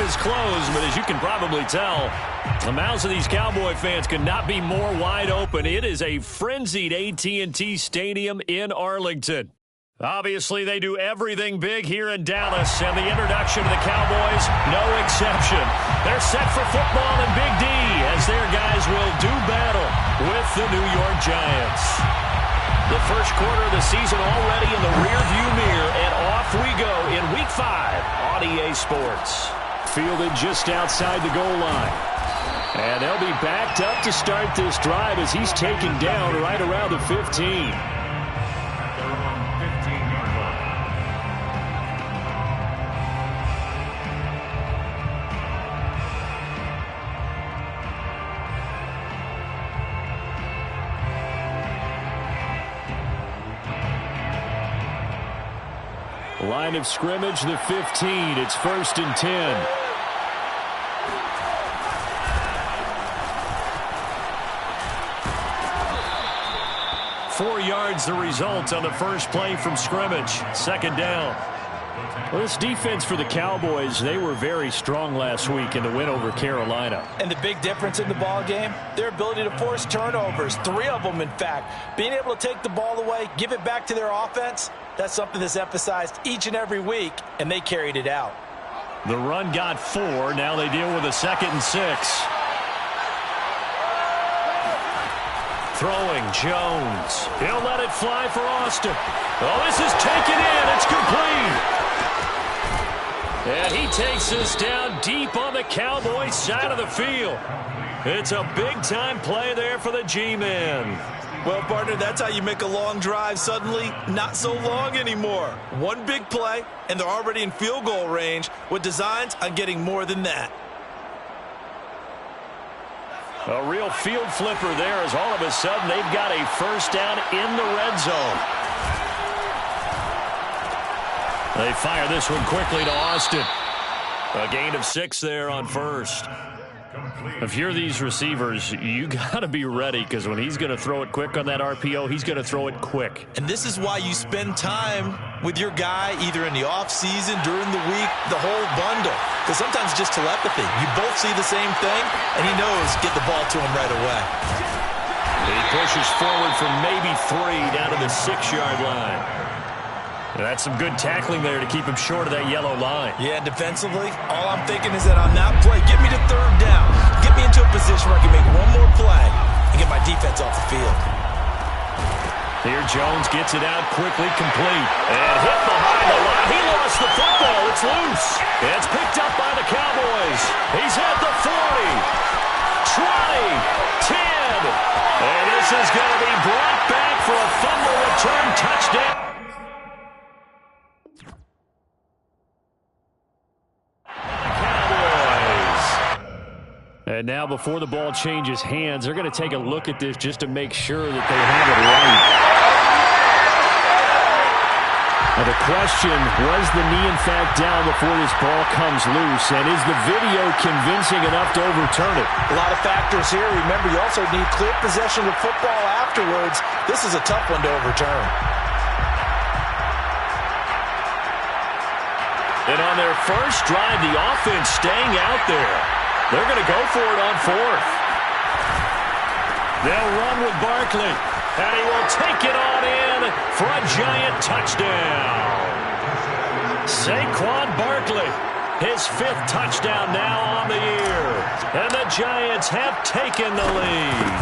is closed, but as you can probably tell, the mouths of these Cowboy fans could not be more wide open. It is a frenzied AT&T Stadium in Arlington. Obviously, they do everything big here in Dallas, and the introduction to the Cowboys, no exception. They're set for football in Big D as their guys will do battle with the New York Giants. The first quarter of the season already in the rearview mirror, and off we go in Week 5 on EA Sports. Fielded just outside the goal line. And they'll be backed up to start this drive as he's taken down right around the 15. Line of scrimmage, the 15. It's 1st and 10. Four yards the result on the first play from scrimmage. 2nd down. Well, this defense for the Cowboys, they were very strong last week in the win over Carolina. And the big difference in the ball game, their ability to force turnovers. 3 of them, in fact. Being able to take the ball away, give it back to their offense, that's something that's emphasized each and every week, and they carried it out. The run got 4. Now they deal with a 2nd and 6. Throwing, Jones. He'll let it fly for Austin. Oh, this is taken in. It's complete. And he takes this down deep on the Cowboys side of the field. It's a big-time play there for the G-Men. Well, partner, that's how you make a long drive suddenly not so long anymore. One big play, and they're already in field goal range with designs on getting more than that. A real field flipper there as all of a sudden they've got a first down in the red zone. They fire this one quickly to Austin. A gain of 6 there on first. If you're these receivers, you got to be ready because when he's going to throw it quick on that RPO, he's going to throw it quick. And this is why you spend time with your guy either in the offseason, during the week, the whole bundle. Because sometimes it's just telepathy. You both see the same thing, and he knows get the ball to him right away. He pushes forward from maybe 3 down to the 6-yard line. That's some good tackling there to keep him short of that yellow line. Yeah, defensively, all I'm thinking is that on that play, get me to 3rd down. Get me into a position where I can make one more play and get my defense off the field. Here Jones gets it out quickly, complete. And hit behind the line. He lost the football. It's loose. It's picked up by the Cowboys. He's at the 40, 20, 10. And this is going to be brought back for a fumble return touchdown. And now before the ball changes hands, they're going to take a look at this just to make sure that they have it right. Now the question, was the knee in fact down before this ball comes loose? And is the video convincing enough to overturn it? A lot of factors here. Remember, you also need clear possession of football afterwards. This is a tough one to overturn. And on their first drive, the offense staying out there. They're going to go for it on 4th. They'll run with Barkley. And he will take it on in for a Giant touchdown. Saquon Barkley, his 5th touchdown now on the year. And the Giants have taken the lead.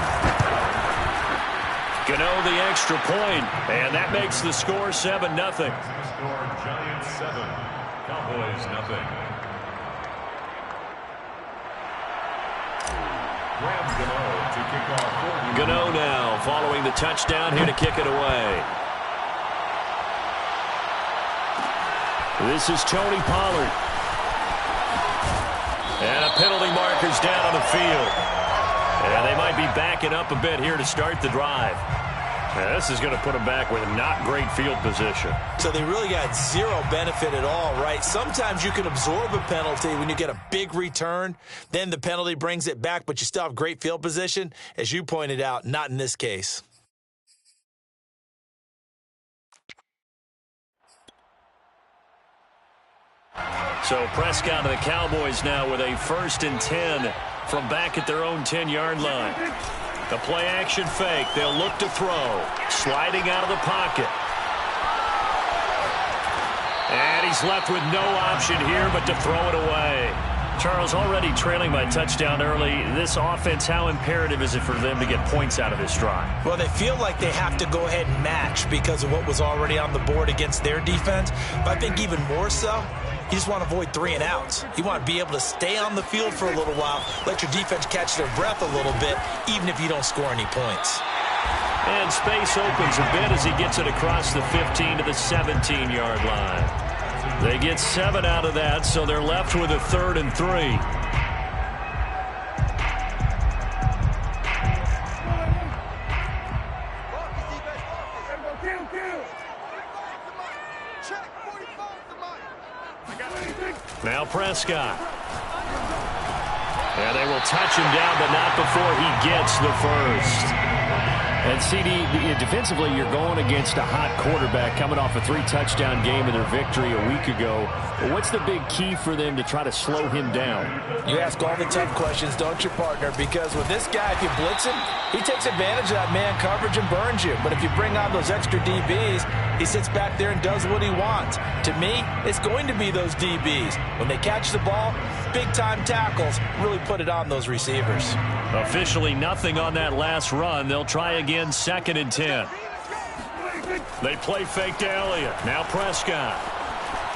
Gano the extra point, and that makes the score 7-0. Giants 7, Cowboys 0. Gano now following the touchdown here to kick it away. This is Tony Pollard. And a penalty marker's down on the field. And they might be backing up a bit here to start the drive. Now, this is going to put them back with not great field position. So they really got zero benefit at all, right? Sometimes you can absorb a penalty when you get a big return. Then the penalty brings it back, but you still have great field position. As you pointed out, not in this case. So So Prescott and the Cowboys now with a 1st and 10 from back at their own 10-yard line. The play action fake. They'll look to throw. Sliding out of the pocket. And he's left with no option here but to throw it away. Charles, already trailing by touchdown early. This offense, how imperative is it for them to get points out of this drive? Well, they feel like they have to go ahead and match because of what was already on the board against their defense. But I think even more so, you just want to avoid 3 and outs. You want to be able to stay on the field for a little while, let your defense catch their breath a little bit, even if you don't score any points. And space opens a bit as he gets it across the 15 to the 17-yard line. They get 7 out of that, so they're left with a 3rd and 3. Now Prescott. And they will touch him down, but not before he gets the first. And CD, defensively, you're going against a hot quarterback coming off a 3-touchdown game in their victory a week ago. What's the big key for them to try to slow him down? You ask all the tough questions, don't you, partner? Because with this guy, if you blitz him, he takes advantage of that man coverage and burns you. But if you bring on those extra DBs, he sits back there and does what he wants. To me, it's going to be those DBs. When they catch the ball, big-time tackles really put it on those receivers. Officially nothing on that last run. They'll try again, 2nd and 10. They play fake to Elliott. Now Prescott.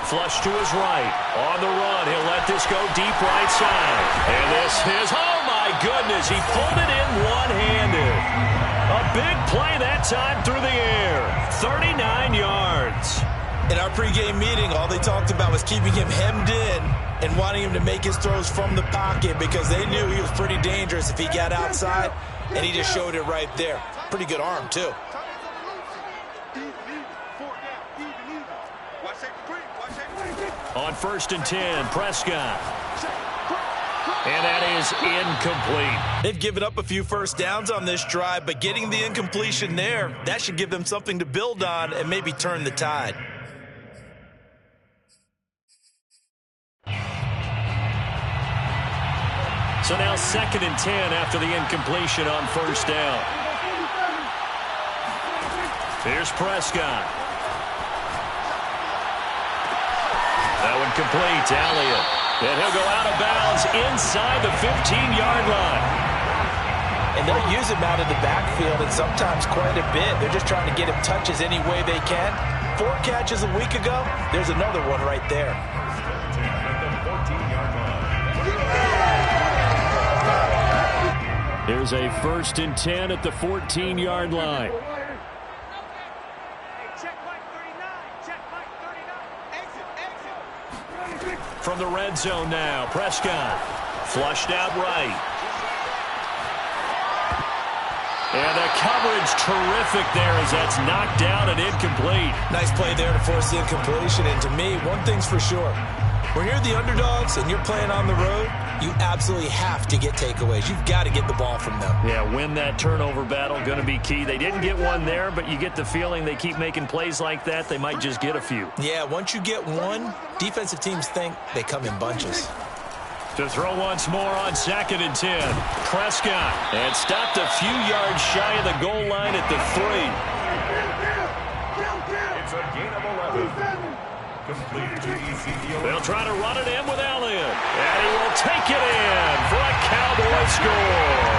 Flush to his right. On the run. He'll let this go deep right side. And this is, oh my goodness, he pulled it in one-handed. A big play that time through the air. 39 yards. In our pregame meeting, all they talked about was keeping him hemmed in and wanting him to make his throws from the pocket because they knew he was pretty dangerous if he got outside, and he just showed it right there. Pretty good arm, too. On 1st and 10, Prescott. And that is incomplete. They've given up a few first downs on this drive, but getting the incompletion there, that should give them something to build on and maybe turn the tide. So now 2nd and 10 after the incompletion on 1st down. Here's Prescott. That one complete to Elliott. And he'll go out of bounds inside the 15-yard line. And they'll use him out of the backfield, and sometimes quite a bit. They're just trying to get him touches any way they can. 4 catches a week ago. There's another one right there. Here's a 1st and 10 at the 14-yard line. From the red zone now, Prescott flushed out right. And the coverage terrific there as that's knocked down and incomplete. Nice play there to force the incompletion. And to me, one thing's for sure. When you're the underdogs and you're playing on the road, you absolutely have to get takeaways. You've got to get the ball from them. Yeah, win that turnover battle, going to be key. They didn't get one there, but you get the feeling they keep making plays like that, they might just get a few. Yeah, once you get one, defensive teams think they come in bunches. To throw once more on 2nd and 10. Prescott. And stopped a few yards shy of the goal line at the 3. It's a gain of 11. Complete to Ezekiel. They'll try to run it in with Elliott. And he will take it in for a Cowboy score.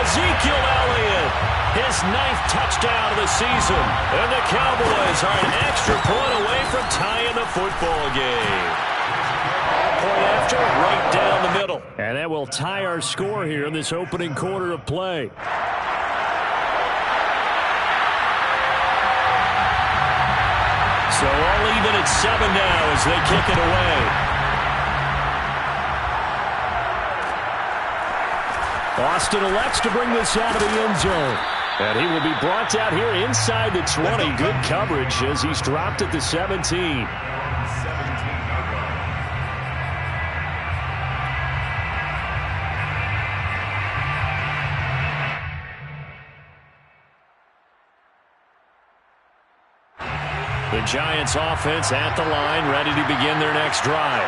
Ezekiel Elliott, his 9th touchdown of the season. And the Cowboys are an extra point away from tying the football game. Point after, right down the middle. And that will tie our score here in this opening quarter of play. So all even at 7 now as they kick it away. Austin elects to bring this out of the end zone. And he will be brought out here inside the 20. Good coverage as he's dropped at the 17. The Giants offense at the line, ready to begin their next drive.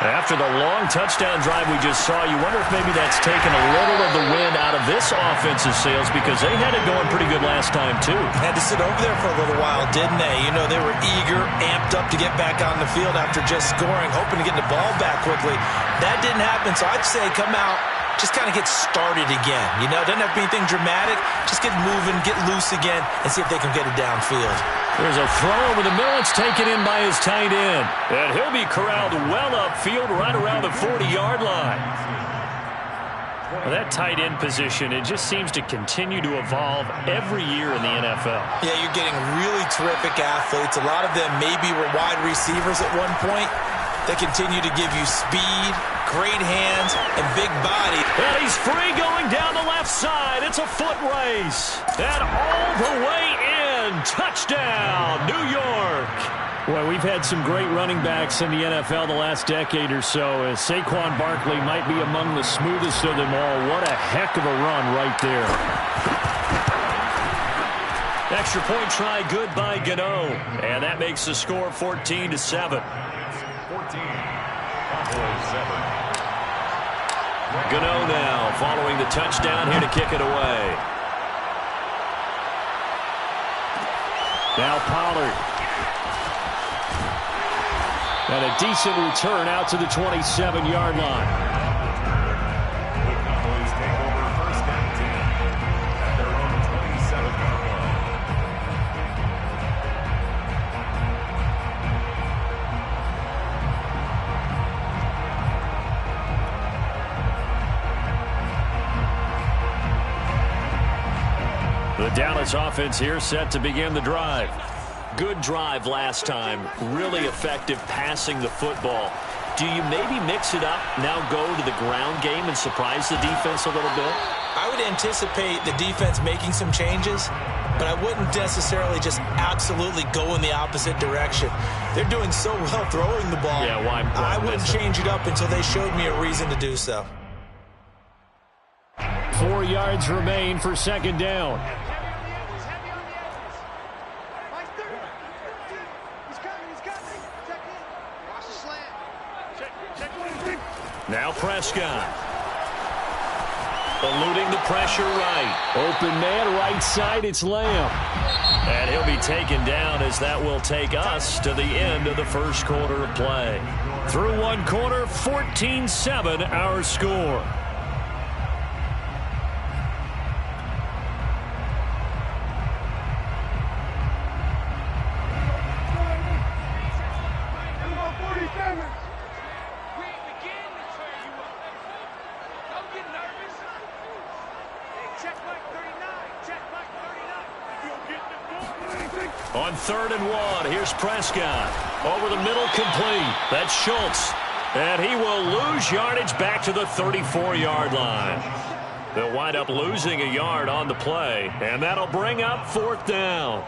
After the long touchdown drive we just saw, you wonder if maybe that's taken a little of the wind out of this offense's sails, because they had it going pretty good last time, too. Had to sit over there for a little while, didn't they? You know, they were eager, amped up to get back on the field after just scoring, hoping to get the ball back quickly. That didn't happen, so I'd say come out, just kind of get started again. You know, doesn't have to be anything dramatic. Just get moving, get loose again, and see if they can get it downfield. There's a throw over the middle. It's taken in by his tight end. And he'll be corralled well upfield right around the 40-yard line. Well, that tight end position, it just seems to continue to evolve every year in the NFL. Yeah, you're getting really terrific athletes. A lot of them maybe were wide receivers at one point. They continue to give you speed, great hands, and big body. And he's free going down the left side. It's a foot race. And all the way in. Touchdown, New York. Well, we've had some great running backs in the NFL the last decade or so. Saquon Barkley might be among the smoothest of them all. What a heck of a run right there. Extra point try good by Gano. And that makes the score 14-7. 14. Gano now following the touchdown here to kick it away. Now Pollard. And a decent return out to the 27-yard line. The Cowboys take over first and 10 at their own 27-yard line. The Dallas offense here set to begin the drive. Good drive last time. Really effective passing the football. Do you maybe mix it up, now go to the ground game and surprise the defense a little bit? I would anticipate the defense making some changes, but I wouldn't necessarily just absolutely go in the opposite direction. They're doing so well throwing the ball. Yeah, why I wouldn't change it up until they showed me a reason to do so. 4 yards remain for second down. Now Prescott. Eluding the pressure right. Open man right side, it's Lamb. And he'll be taken down as that will take us to the end of the first quarter of play. Through one quarter, 14-7 our score. On 3rd and 1, here's Prescott. Over the middle, complete. That's Schultz. And he will lose yardage back to the 34-yard line. They'll wind up losing a yard on the play, and that'll bring up 4th down.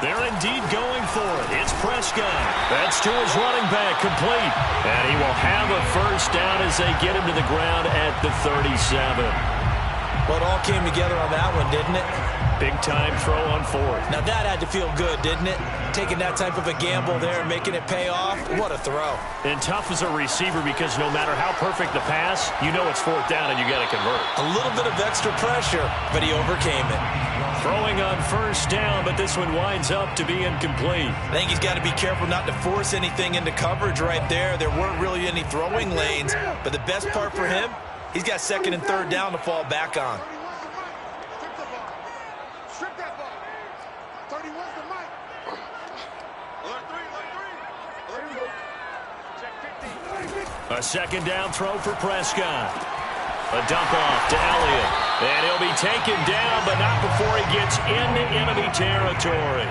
They're indeed going for it. It's Prescott. That's to his running back, complete. And he will have a first down as they get him to the ground at the 37. Well, it all came together on that one, didn't it? Big-time throw on 4th. Now that had to feel good, didn't it? Taking that type of a gamble there and making it pay off. What a throw. And tough as a receiver, because no matter how perfect the pass, you know it's 4th down and you got to convert. A little bit of extra pressure, but he overcame it. Throwing on first down, but this one winds up to be incomplete. I think he's got to be careful not to force anything into coverage right there. There weren't really any throwing lanes, but the best part for him, he's got 2nd and 3rd down to fall back on. A 2nd down throw for Prescott. A dump off to Elliott. And he'll be taken down, but not before he gets into enemy territory.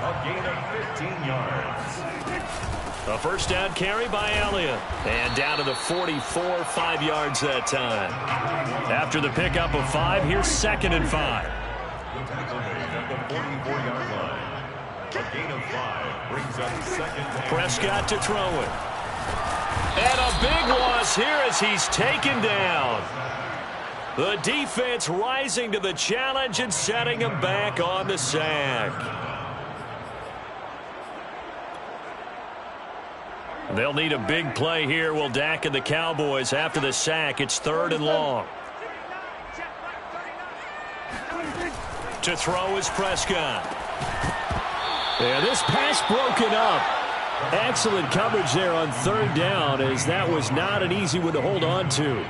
A gain of 15 yards. A first down carry by Elliott. And down to the 44, 5 yards that time. After the pickup of 5, here's 2nd and 5. The tackle made at the 44-yard line. A gain of 5 brings up 2nd down. Prescott to throw it. And a big loss here as he's taken down. The defense rising to the challenge and setting him back on the sack. They'll need a big play here. Will Dak and the Cowboys after the sack. It's 3rd and long. To throw is Prescott. Yeah, this pass broken up. Excellent coverage there on 3rd down, as that was not an easy one to hold on to.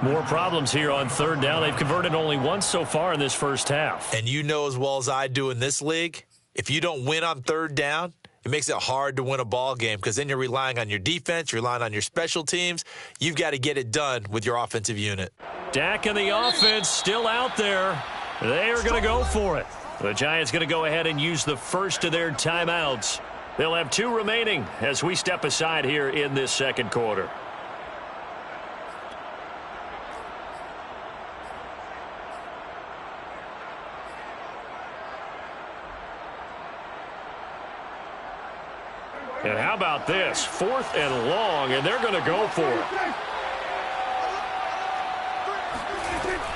More problems here on 3rd down. They've converted only once so far in this first half. And you know as well as I do in this league, if you don't win on 3rd down, it makes it hard to win a ball game because then you're relying on your defense, you're relying on your special teams. You've got to get it done with your offensive unit. Dak and the offense still out there. They are going to go for it. The Giants going to go ahead and use the first of their timeouts. They'll have 2 remaining as we step aside here in this second quarter. And how about this? 4th and long, and they're going to go for it.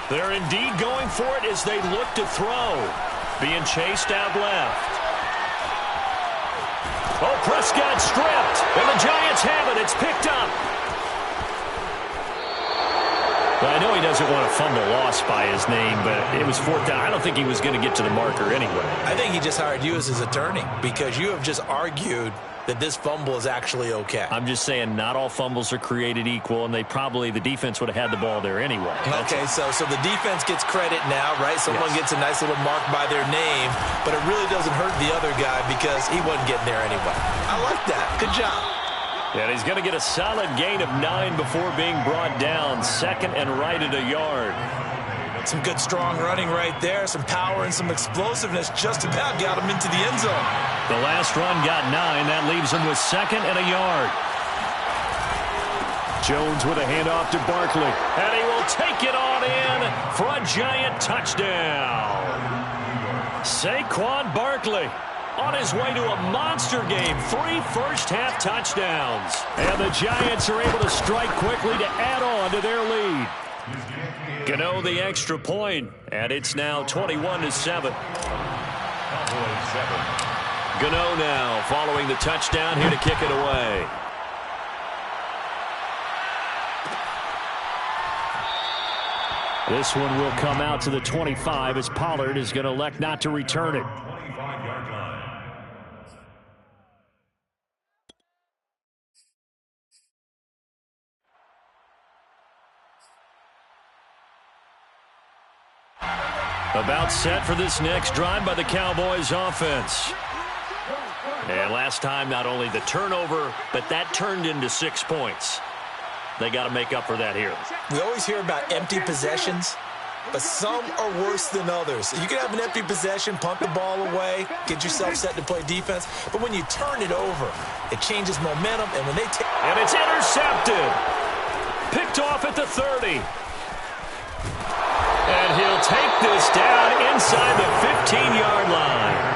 They're indeed going for it as they look to throw. Being chased out left. Oh, Prescott stripped, and the Giants have it. It's picked up. Well, I know he doesn't want a fumble lost by his name, but it was 4th down. I don't think he was going to get to the marker anyway. I think he just hired you as his attorney because you have just argued that this fumble is actually okay. I'm just saying not all fumbles are created equal, and the defense would have had the ball there anyway. Okay, so the defense gets credit now, right? Someone gets a nice little mark by their name, but it really doesn't hurt the other guy because he wasn't getting there anyway. I like that. Good job. And he's going to get a solid gain of 9 before being brought down. 2nd and right at a yard. Some good strong running right there. Some power and some explosiveness just about got him into the end zone. The last run got 9. That leaves him with 2nd and a yard. Jones with a handoff to Barkley. And he will take it on in for a Giant touchdown. Saquon Barkley on his way to a monster game. 3 first-half touchdowns. And the Giants are able to strike quickly to add on to their lead. Gano the extra point, and it's now 21-7. Gano now following the touchdown here to kick it away. This one will come out to the 25 as Pollard is going to elect not to return it. About set for this next drive by the Cowboys offense. And last time, not only the turnover, but that turned into 6 points. They got to make up for that here. We always hear about empty possessions, but some are worse than others. You can have an empty possession, punt the ball away, get yourself set to play defense, but when you turn it over, it changes momentum, and when they take... And it's intercepted. Picked off at the 30. And he'll take this down inside the 15-yard line.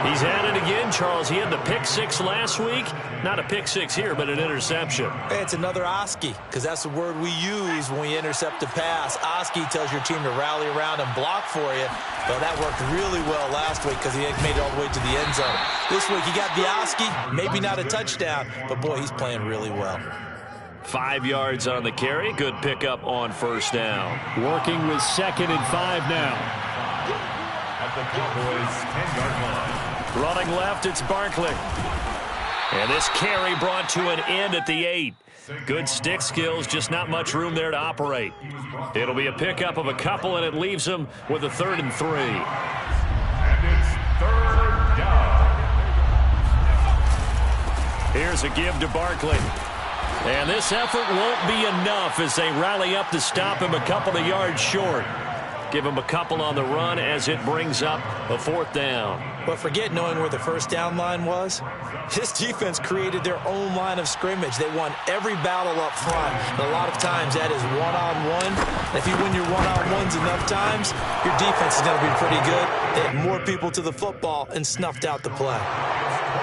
He's at it again, Charles. He had the pick 6 last week. Not a pick 6 here, but an interception. Hey, it's another Oski, because that's the word we use when we intercept a pass. Oski tells your team to rally around and block for you. Well, that worked really well last week because he made it all the way to the end zone. This week, he got the Oski, maybe not a touchdown, but, boy, he's playing really well. 5 yards on the carry. Good pickup on first down. Working with 2nd and 5 now. At the Cowboys' 10-yard line. Running left, it's Barkley. And this carry brought to an end at the 8. Good stick skills, just not much room there to operate. It'll be a pickup of a couple, and it leaves him with a 3rd and 3. And it's 3rd down. Here's a give to Barkley. And this effort won't be enough as they rally up to stop him a couple of yards short. Give him a couple on the run as it brings up a 4th down. But forget knowing where the first down line was. This defense created their own line of scrimmage. They won every battle up front. And a lot of times that is one-on-one. If you win your one-on-ones enough times, your defense is going to be pretty good. They had more people to the football and snuffed out the play.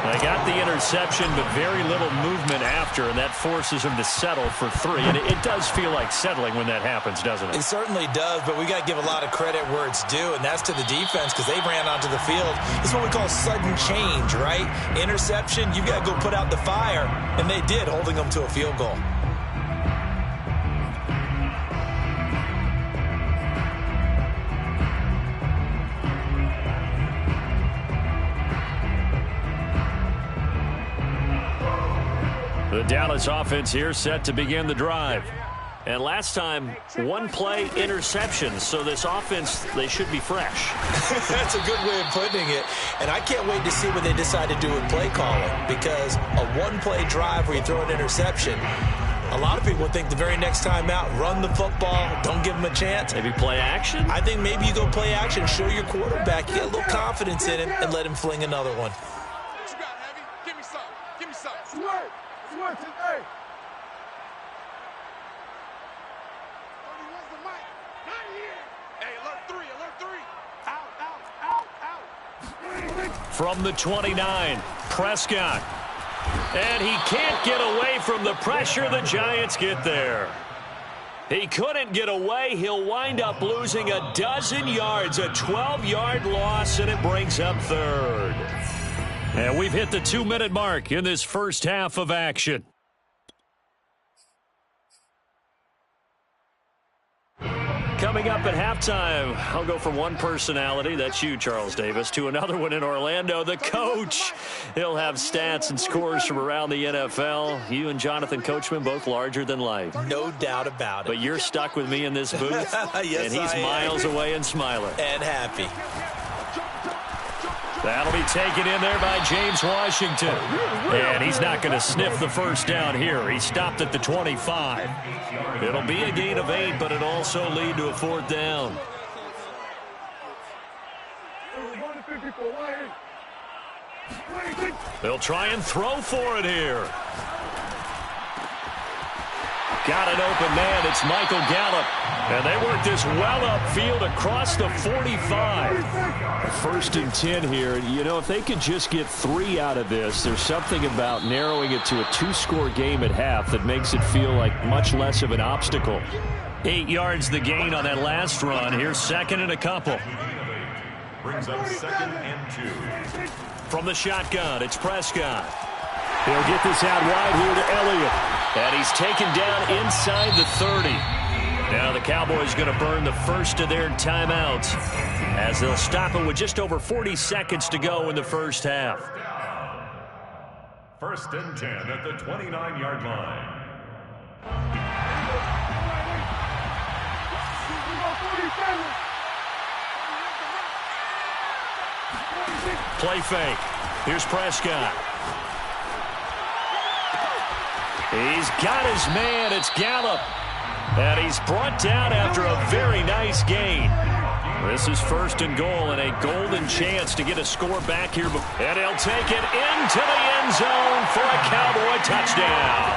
They got the interception, but very little movement after, and that forces them to settle for 3. And it does feel like settling when that happens, doesn't it? It certainly does, but we got to give a lot of credit where it's due, and that's to the defense because they ran onto the field. It's what we call sudden change, right? Interception, you've got to go put out the fire, and they did, holding them to a field goal. The Dallas offense here set to begin the drive. And last time, 1-play interceptions. So this offense, they should be fresh. That's a good way of putting it. And I can't wait to see what they decide to do with play calling. Because a 1-play drive where you throw an interception, a lot of people think the very next time out, run the football, don't give them a chance. Maybe play action? I think maybe you go play action, show your quarterback, you get a little confidence in him, and let him fling another one. What you got, Heavy? Give me some. Give me some. Swear. Swear today. Where's the mic? Not here. Hey, alert 3. Alert 3. Out, out, out, out. From the 29, Prescott. And he can't get away from the pressure. The Giants get there. He couldn't get away. He'll wind up losing a dozen yards, a 12-yard loss, and it brings up 3rd. And we've hit the 2-minute mark in this first half of action. Coming up at halftime, I'll go from one personality, that's you, Charles Davis, to another one in Orlando, the coach. He'll have stats and scores from around the NFL. You and Jonathan Coachman, both larger than life. No doubt about it. But you're stuck with me in this booth, yes, and he's miles away and smiling. And happy. That'll be taken in there by James Washington. And he's not going to sniff the first down here. He stopped at the 25. It'll be a gain of 8, but it'll also lead to a 4th down. They'll try and throw for it here. Got an open man. It's Michael Gallup. And they work this well upfield across the 45. 1st and 10 here. You know, if they could just get 3 out of this, there's something about narrowing it to a 2-score game at half that makes it feel like much less of an obstacle. 8 yards the gain on that last run. Here's 2nd and a couple. Brings up 2nd and 2. From the shotgun, it's Prescott. He'll get this out wide here to Elliott. And he's taken down inside the 30. Now the Cowboys going to burn the first of their timeouts as they'll stop it with just over 40 seconds to go in the first half. 1st and 10 at the 29-yard line. Play fake. Here's Prescott. He's got his man. It's Gallup. And he's brought down after a very nice gain. This is 1st and goal and a golden chance to get a score back here. And he'll take it into the end zone for a Cowboy touchdown.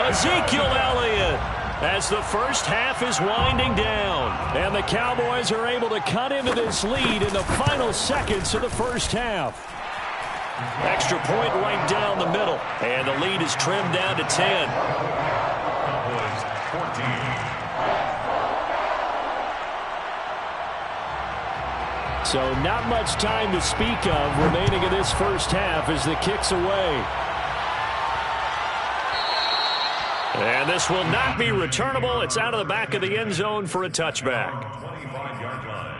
Ezekiel Elliott as the first half is winding down. And the Cowboys are able to cut into this lead in the final seconds of the first half. Extra point right down the middle. And the lead is trimmed down to 10. Cowboys 14. So not much time to speak of remaining in this first half as the kick's away. And this will not be returnable. It's out of the back of the end zone for a touchback. 25-yard line.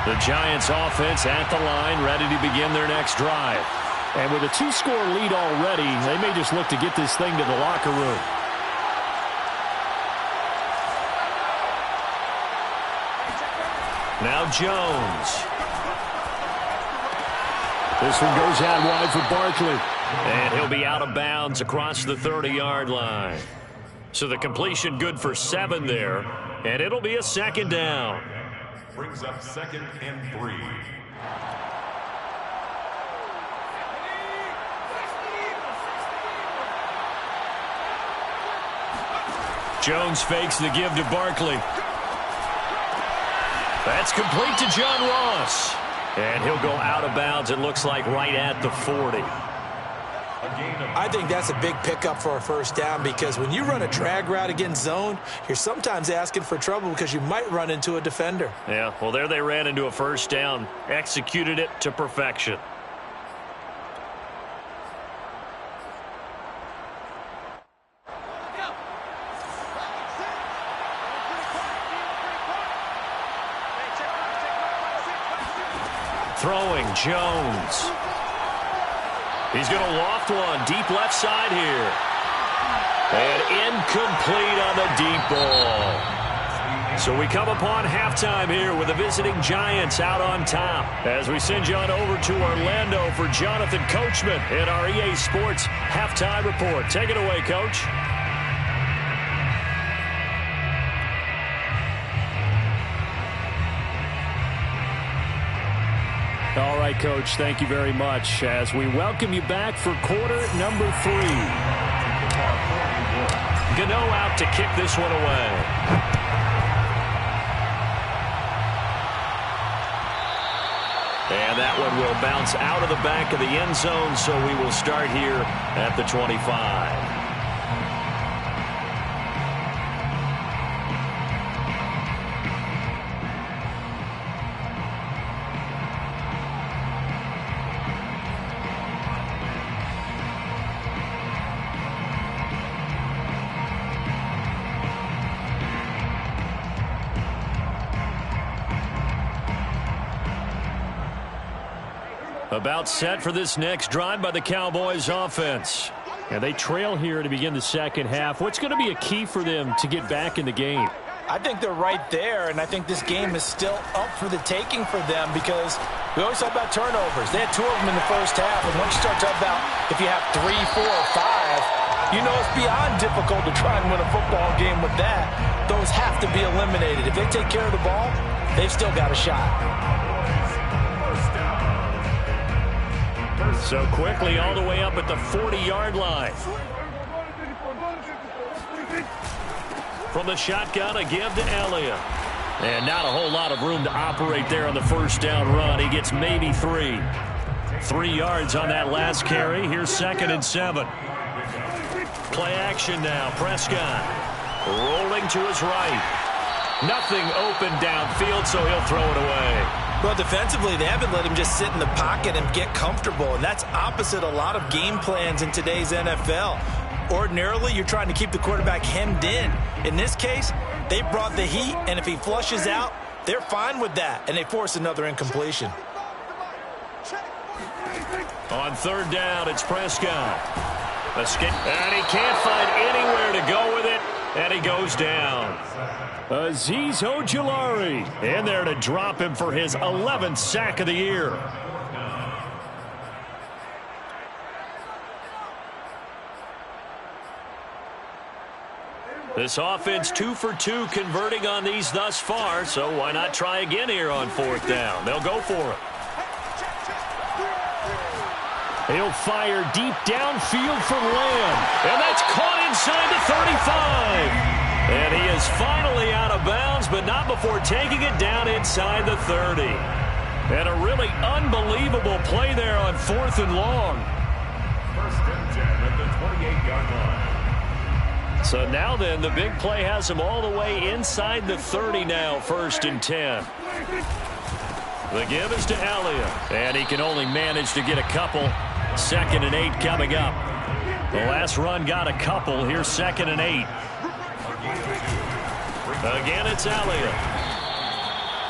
The Giants offense at the line, ready to begin their next drive. And with a 2-score lead already, they may just look to get this thing to the locker room. Now Jones. This one goes out wide for Barkley. And he'll be out of bounds across the 30-yard line. So the completion good for 7 there, and it'll be a second down. Brings up 2nd and 3. Jones fakes the give to Barkley. That's complete to John Ross. And he'll go out of bounds, it looks like, right at the 40. I think that's a big pickup for a first down because when you run a drag route against zone, you're sometimes asking for trouble because you might run into a defender. Yeah, well, there they ran into a first down, executed it to perfection. Throwing, Jones. He's going to loft one deep left side here. And incomplete on the deep ball. So we come upon halftime here with the visiting Giants out on top. As we send you on over to Orlando for Jonathan Coachman in our EA Sports Halftime Report. Take it away, Coach. All right, Coach, thank you very much as we welcome you back for quarter number 3. Gano out to kick this one away. And that one will bounce out of the back of the end zone, so we will start here at the 25. About set for this next drive by the Cowboys offense. And they trail here to begin the second half. What's going to be a key for them to get back in the game? I think they're right there, and I think this game is still up for the taking for them because we always talk about turnovers. They had 2 of them in the first half, and once you start talking about if you have 3, 4, or 5, you know it's beyond difficult to try and win a football game with that. Those have to be eliminated. If they take care of the ball, they've still got a shot. So quickly all the way up at the 40-yard line. From the shotgun, a give to Elliott. And not a whole lot of room to operate there on the first down run. He gets maybe 3. 3 yards on that last carry. Here's 2nd and 7. Play action now. Prescott rolling to his right. Nothing open downfield, so he'll throw it away. Well, defensively, they haven't let him just sit in the pocket and get comfortable, and that's opposite a lot of game plans in today's NFL. Ordinarily, you're trying to keep the quarterback hemmed in. In this case, they brought the heat, and if he flushes out, they're fine with that, and they force another incompletion. On 3rd down, it's Prescott. And he can't find anywhere to go with it, and he goes down. Azeez Ojulari in there to drop him for his 11th sack of the year. This offense 2 for 2 converting on these thus far, so why not try again here on 4th down? They'll go for it. He'll fire deep downfield for Lamb. And that's caught inside the 35. And he is finally out of bounds, but not before taking it down inside the 30. And a really unbelievable play there on 4th and long. 1st and 10 at the 28-yard line. So now then, the big play has him all the way inside the 30 now, 1st and 10. The give is to Elliott, and he can only manage to get a couple. 2nd and 8 coming up. The last run got a couple. Here's 2nd and 8. Again, it's Elliott.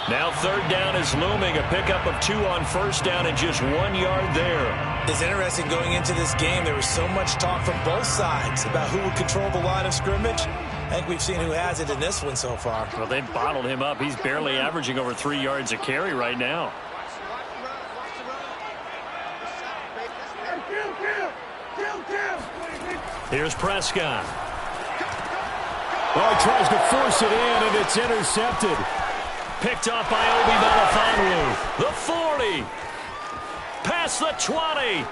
Now 3rd down is looming. A pickup of 2 on 1st down and just 1 yard there. It's interesting going into this game. There was so much talk from both sides about who would control the line of scrimmage. I think we've seen who has it in this one so far. Well, they've bottled him up. He's barely averaging over 3 yards a carry right now. Here's Prescott. Oh, he tries to force it in, and it's intercepted. Picked up by Obi Melifonwu. The 40. Past the 20.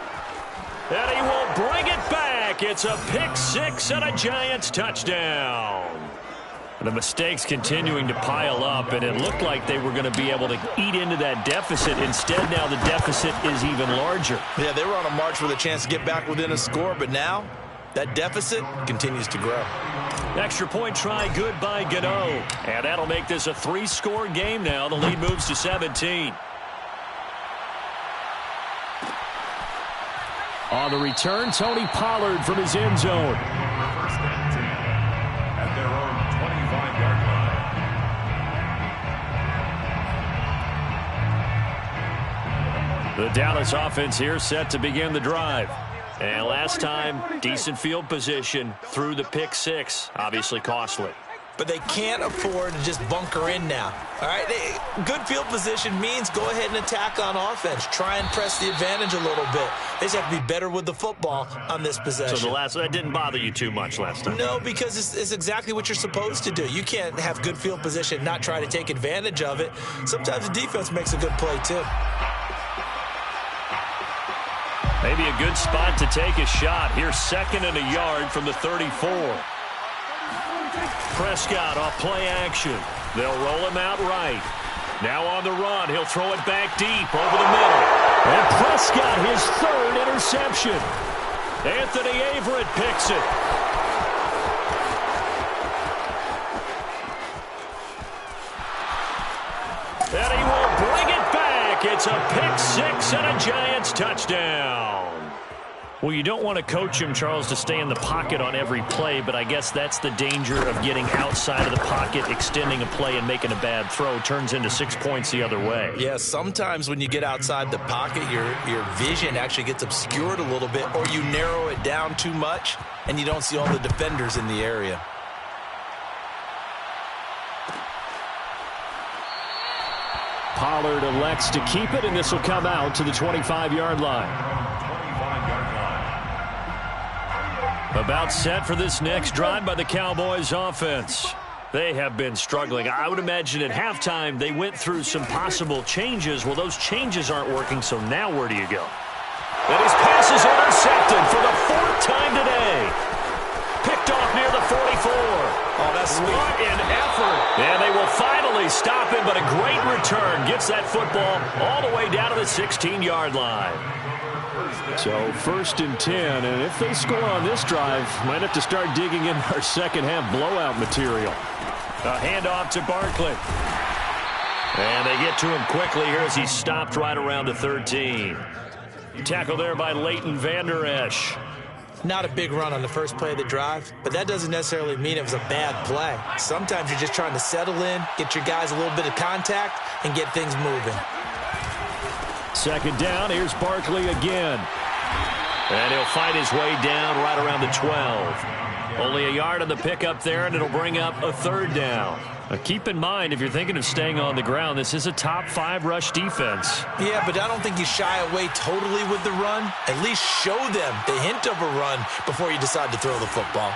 And he will bring it back. It's a pick six and a Giants touchdown. The mistakes continuing to pile up, and it looked like they were going to be able to eat into that deficit. Instead, now the deficit is even larger. Yeah, they were on a march with a chance to get back within a score, but now that deficit continues to grow. Extra point try good by Gano. And that'll make this a 3-score game now. The lead moves to 17. On the return, Tony Pollard from his end zone. First and 10 at their own 25-yard line. The Dallas offense here set to begin the drive. And last time, decent field position through the pick six. Obviously costly. But they can't afford to just bunker in now. All right, good field position means go ahead and attack on offense. Try and press the advantage a little bit. They just have to be better with the football on this possession. So that didn't bother you too much last time? No, because it's exactly what you're supposed to do. You can't have good field position and not try to take advantage of it. Sometimes the defense makes a good play, too. Maybe a good spot to take a shot. Here's 2nd and a yard from the 34. Prescott off play action. They'll roll him out right. Now on the run. He'll throw it back deep over the middle. And Prescott, his 3rd interception. Anthony Averett picks it. And he will bring it back. It's a pick six and a Giants touchdown. Well, you don't want to coach him, Charles, to stay in the pocket on every play, but I guess that's the danger of getting outside of the pocket, extending a play, and making a bad throw. Turns into 6 points the other way. Yeah, sometimes when you get outside the pocket, your vision actually gets obscured a little bit, or you narrow it down too much, and you don't see all the defenders in the area. Pollard elects to keep it, and this will come out to the 25-yard line. About set for this next drive by the Cowboys offense. They have been struggling. I would imagine at halftime they went through some possible changes. Well, those changes aren't working, so now where do you go? And his pass is intercepted for the 4th time today. Picked off near the 44. Oh, that's sweet. What an effort. And they will finally stop him, but a great return. Gets that football all the way down to the 16-yard line. So 1st and 10, and if they score on this drive, might have to start digging in our second-half blowout material. A handoff to Barkley. And they get to him quickly here as he's stopped right around the 13. Tackle there by Leighton Vander Esch. Not a big run on the first play of the drive, but that doesn't necessarily mean it was a bad play. Sometimes you're just trying to settle in, get your guys a little bit of contact, and get things moving. 2nd down, here's Barkley again. And he'll fight his way down right around the 12. Only a yard on the pickup there, and it'll bring up a 3rd down. Now keep in mind, if you're thinking of staying on the ground, this is a top 5 rush defense. Yeah, but I don't think you shy away totally with the run. At least show them the hint of a run before you decide to throw the football.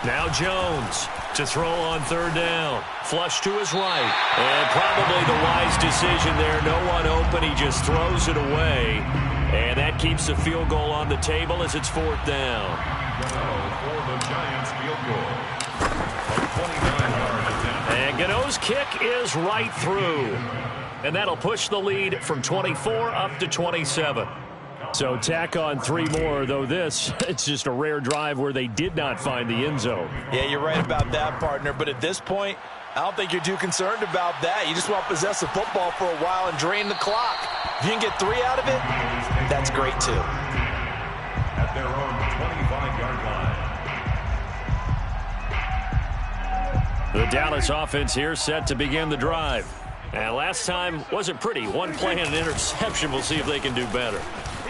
Now Jones to throw on 3rd down. Flush to his right. And probably the wise decision there. No one open. He just throws it away. And that keeps the field goal on the table as it's 4th down. For the Giants field goal. A 29-yard attempt. And Gano's kick is right through. And that'll push the lead from 24 up to 27. So tack on 3 more, though it's just a rare drive where they did not find the end zone. Yeah, you're right about that, partner. But at this point, I don't think you're too concerned about that. You just want to possess the football for a while and drain the clock. If you can get 3 out of it, that's great, too. At their own 25-yard line. The Dallas offense here set to begin the drive. And last time wasn't pretty. 1 play and an interception. We'll see if they can do better.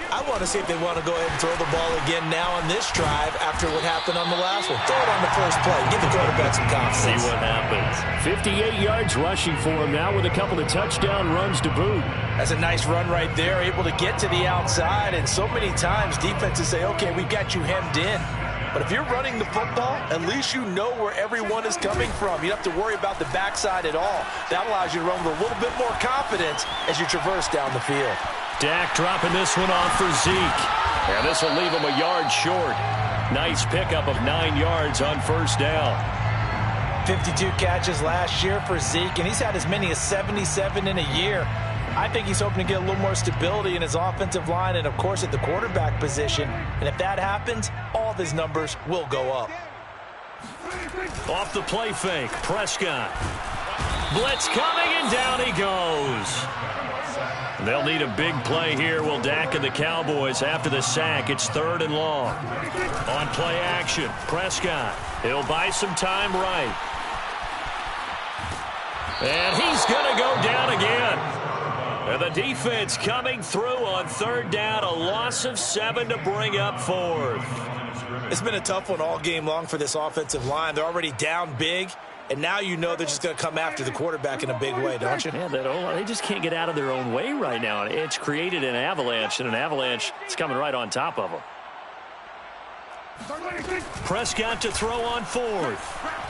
I I want to see if they want to go ahead and throw the ball again now on this drive after what happened on the last one. Throw it on the first play. Give the quarterback some confidence. See what happens. 58 yards rushing for him now with a couple of touchdown runs to boot. That's a nice run right there, able to get to the outside. And so many times defenses say, okay, we've got you hemmed in. But if you're running the football, at least you know where everyone is coming from. You don't have to worry about the backside at all. That allows you to run with a little bit more confidence as you traverse down the field. Dak dropping this one off for Zeke. And this will leave him a yard short. Nice pickup of 9 yards on first down. 52 catches last year for Zeke, and he's had as many as 77 in a year. I think he's hoping to get a little more stability in his offensive line and, of course, at the quarterback position. And if that happens, all of his numbers will go up. Off the play fake, Prescott. Blitz coming, and down he goes. They'll need a big play here, will Dak and the Cowboys after the sack. It's 3rd and long. On play action, Prescott. He'll buy some time right. And he's going to go down again. And the defense coming through on 3rd down, a loss of 7 to bring up 4th. It's been a tough one all game long for this offensive line. They're already down big, and now you know they're just going to come after the quarterback in a big way, don't you? Yeah, they just can't get out of their own way right now. It's created an avalanche, and an avalanche is coming right on top of them. Prescott to throw on 4th.